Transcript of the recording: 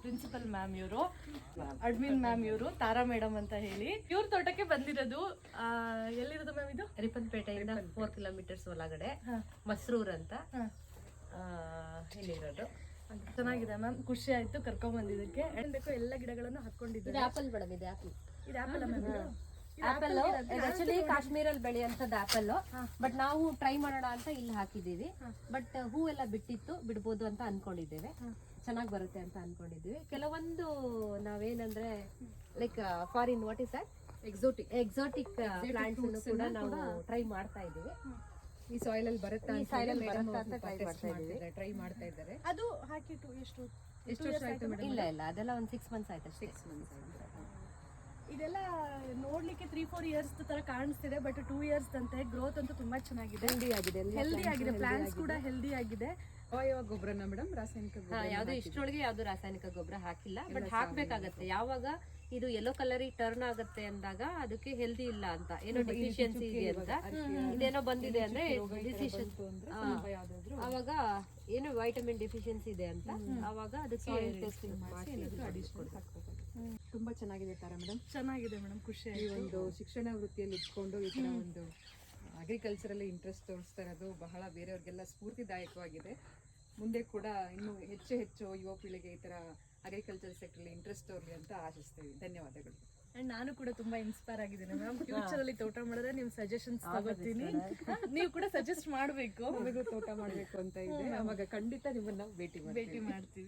Principal ma'am ಇವರು, admin ma'am ಇವರು, ತಾರಾ madam ಅಂತ ಹೇಳಿ. ಇವ್ರ ತೋಟಕ್ಕೆ ಬಂದಿರೋದು. ಎಲ್ಲಿರೋದು ಮ್ಯಾಮ್ ಇದು? ರಿಪ್ಪನ್ಪೇಟೆಯಿಂದ 4 ಕಿಲೋಮೀಟರ್ಸ್ ಒಳಗಡೆ ಮಸ್ರೂರ್ ಅಂತ ಇಲ್ಲಿರೋದು. ಚೆನ್ನಾಗಿದೆ ಮ್ಯಾಮ್, ಖುಷಿ ಆಯ್ತು ಕರ್ಕೊಂಡ್ ಬಂದಿದ್ದಕ್ಕೆ. ಬೇಕು ಎಲ್ಲ ಗಿಡಗಳನ್ನು ಹಾಕೊಂಡಿದ್ದಾರೆ. ಆಪಲ್ ಮೇಡಮ್, ಇದೆ ಆಪಲ್. ಇದು ಆಪಲ್ ಮ್ಯಾಮ್? ಆಪಲ್ ಆಕ್ಚುಲಿ ಕಾಶ್ಮೀರಲ್ಲಿ ಬೆಳೆಯುವಂತದ್ದು ಆಪಲ್. ಬಟ್ ನಾವು ಟ್ರೈ ಮಾಡೋಣ ಅಂತ ಇಲ್ಲಿ ಹಾಕಿದೀವಿ. ಬಟ್ ಹೂ ಎಲ್ಲ ಬಿಡ್ಬೋದು ಅಂತ ಅನ್ಕೊಂಡಿದ್ದೇವೆ. ಚೆನ್ನಾಗಿ ಬರುತ್ತೆ ಅಂತ ಅನ್ಕೊಂಡಿದೀವಿ. ಕೆಲವೊಂದು ನಾವೇನಂದ್ರೆ like foreign what is that exotic plants ಕೂಡ ನಾವು ಟ್ರೈ ಮಾಡ್ತಾ ಇದೀವಿ. ಈ ಸಾಯಿಲ್ ಅಲ್ಲಿ ಬರುತ್ತೆ ಅಂತ ಟ್ರೈ ಮಾಡ್ತಾ ಇದ್ದಾರೆ. ಅದು ಹಾಕಿಟ್ಟು ಎಷ್ಟು ವರ್ಷ ಆಯ್ತು ಮೇಡಮ್? ಇಲ್ಲ ಅದೆಲ್ಲ ಒಂದು 6 ಮಂತ್ಸ್ ಆಯ್ತು ಅಷ್ಟೇ. ಇದೆಲ್ಲ ನೋಡ್ಲಿಕ್ಕೆ 3-4 ಇಯರ್ಸ್ ತರ ಕಾಣಿಸ್ತಿದೆ, ಬಟ್ 2 ಇಯರ್ಸ್ ಅಂತೆ. ಗ್ರೋತ್ ಅಂತೂ ತುಂಬಾ ಚೆನ್ನಾಗಿದೆ, ಹೆಲ್ದಿ ಆಗಿದೆ, ಪ್ಲಾಂಟ್ಸ್ ಕೂಡ ಹೆಲ್ದಿ ಆಗಿದೆ. ಸಾವಯವ ಗೊಬ್ಬರನ ಮೇಡಮ್, ರಾಸಾಯನಿಕ ಗೊಬ್ಬರ ಯಾವ್ದು ಇಷ್ಟರೊಳಗೆ ಯಾವ್ದು ರಾಸಾಯನಿಕ ಗೊಬ್ಬರ ಹಾಕಿಲ್ಲ. ಬಟ್ ಹಾಕ್ಬೇಕಾಗತ್ತೆ. ಯಾವಾಗ ಇದು ಯೆಲ್ಲೋ ಕಲರ್ ಟರ್ನ್ ಆಗುತ್ತೆ ಅಂದಾಗ ಅದಕ್ಕೆ ಹೆಲ್ದಿ ಇಲ್ಲ ಅಂತ, ಏನೋ ಡಿಫಿಷಿಯನ್ಸಿ ಇದೆ ಅಂತ, ಇದೇನೋ ಬಂದಿದೆ ಅಂದ್ರೆ ಅವಾಗ ಏನೋ ವೈಟಮಿನ್ ಡಿಫಿಷಿಯನ್ಸಿ ಇದೆ ಅಂತ, ಅವಾಗ ಅದಕ್ಕೆ ಟೆಸ್ಟಿಂಗ್ ಮಾಡಿ ತುಂಬಾ ಚೆನ್ನಾಗಿದೆ ತಾರಾ ಮೇಡಮ್. ಚೆನ್ನಾಗಿದೆ ಮೇಡಮ್, ಖುಷಿ ಈ ಒಂದು ಶಿಕ್ಷಣ ವೃತ್ತಿಯಲ್ಲಿ ಇಟ್ಕೊಂಡು ಈ ತರ ಒಂದು ಅಗ್ರಿಕಲ್ಚರ್ ಅಲ್ಲಿ ಇಂಟ್ರೆಸ್ಟ್ ತೋರಿಸ್ತಾ ಇರೋದು ಬಹಳ ಬೇರೆಯವ್ರಿಗೆಲ್ಲ ಸ್ಫೂರ್ತಿದಾಯಕವಾಗಿದೆ. ಮುಂದೆ ಕೂಡ ಇನ್ನೂ ಹೆಚ್ಚು ಯುವ ಪೀಳಿಗೆ ಈ ತರ ಅಗ್ರಿಕಲ್ಚರ್ ಸೆಕ್ಟರ್ ಅಲ್ಲಿ ಇಂಟ್ರೆಸ್ಟ್ ತೋರ್ಲಿ ಅಂತ ಆಶಿಸ್ತೀವಿ. ಧನ್ಯವಾದಗಳು. ಅಂಡ್ ನಾನು ಕೂಡ ತುಂಬಾ ಇನ್ಸ್ಪೈರ್ ಆಗಿದ್ದೀನಿ ಮ್ಯಾಮ್. ಫ್ಯೂಚರ್ ಅಲ್ಲಿ ತೋಟ ಮಾಡಿದ್ರೆ ನಿಮ್ ಸಜೆಷನ್ಸ್ ತಗೋತೀನಿ. ನೀವು ಕೂಡ ಸಜೆಸ್ಟ್ ಮಾಡ್ಬೇಕು. ನನಗೂ ತೋಟ ಮಾಡ್ಬೇಕು ಅಂತ ಇದೆ. ಅವಾಗ ಖಂಡಿತ ನಿಮ್ಮನ್ನ ಭೇಟಿ ಮಾಡ್ತೀವಿ.